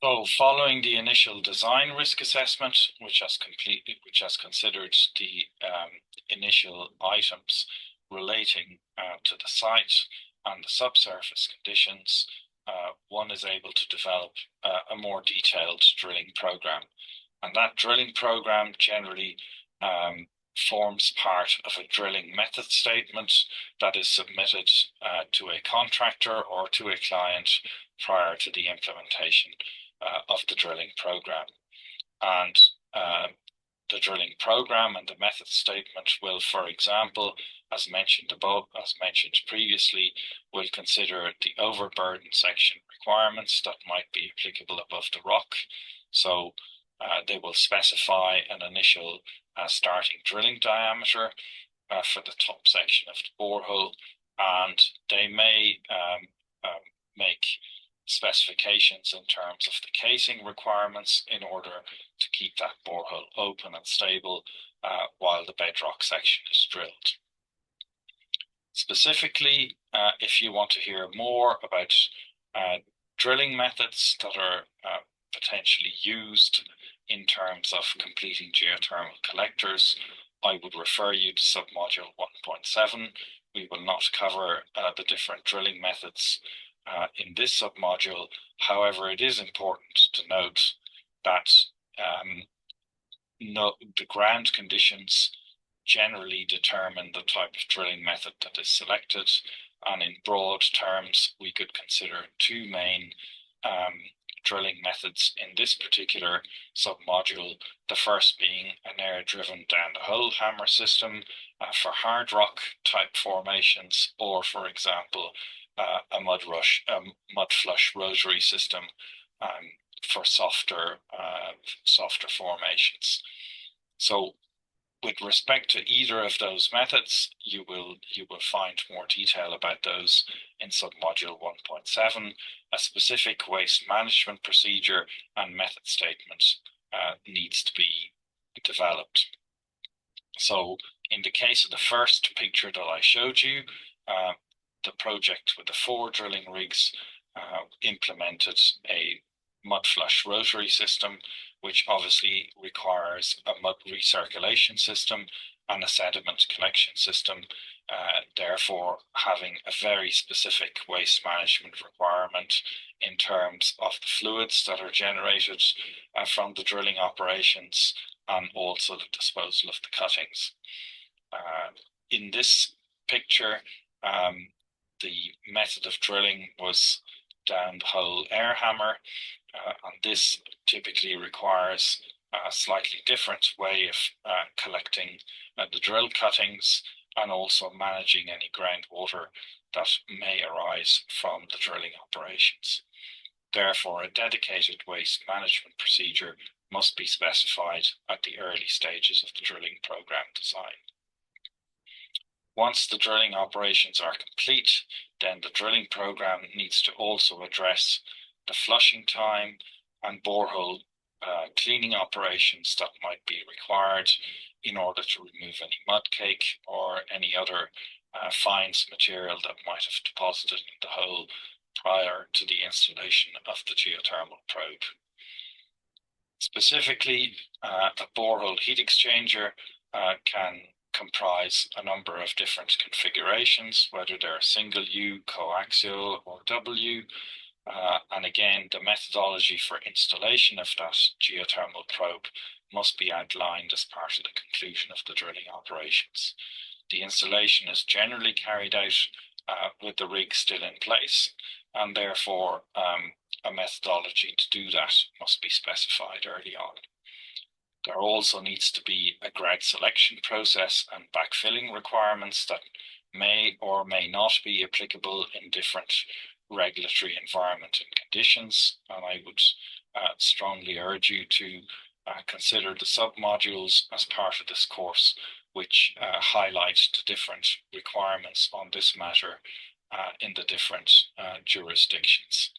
So following the initial design risk assessment, which has considered the initial items relating to the site and the subsurface conditions, one is able to develop a more detailed drilling program. And that drilling program generally forms part of a drilling method statement that is submitted to a contractor or to a client prior to the implementation of the drilling program. And the drilling program and the method statement will, for example, as mentioned above, as mentioned previously, will consider the overburden section requirements that might be applicable above the rock. So they will specify an initial starting drilling diameter for the top section of the borehole, and they may make specifications in terms of the casing requirements in order to keep that borehole open and stable while the bedrock section is drilled. Specifically, if you want to hear more about drilling methods that are potentially used in terms of completing geothermal collectors, I would refer you to submodule 1.7. We will not cover the different drilling methods in this submodule. However, it is important to note that the ground conditions generally determine the type of drilling method that is selected, and in broad terms we could consider two main drilling methods in this particular submodule, the first being an air-driven down-the-hole hammer system for hard rock type formations, or for example a mud flush rotary system for softer formations. So with respect to either of those methods, you will find more detail about those in submodule 1.7. A specific waste management procedure and method statement needs to be developed. So in the case of the first picture that I showed you, the project with the 4 drilling rigs implemented a mud flush rotary system, which obviously requires a mud recirculation system and a sediment collection system, therefore having a very specific waste management requirement in terms of the fluids that are generated from the drilling operations, and also the disposal of the cuttings. In this picture, the method of drilling was down-the-hole air hammer, and this typically requires a slightly different way of collecting the drill cuttings and also managing any groundwater that may arise from the drilling operations. Therefore, a dedicated waste management procedure must be specified at the early stages of the drilling program design. Once the drilling operations are complete, then the drilling program needs to also address the flushing time and borehole cleaning operations that might be required in order to remove any mud cake or any other fines material that might have deposited in the hole prior to the installation of the geothermal probe. Specifically, a borehole heat exchanger can comprise a number of different configurations, whether they're single U, coaxial, or W. And again, the methodology for installation of that geothermal probe must be outlined as part of the conclusion of the drilling operations. The installation is generally carried out with the rig still in place, and therefore a methodology to do that must be specified early on. There also needs to be a grad selection process and backfilling requirements that may or may not be applicable in different regulatory environment and conditions, and I would strongly urge you to consider the submodules as part of this course, which highlight the different requirements on this matter in the different jurisdictions.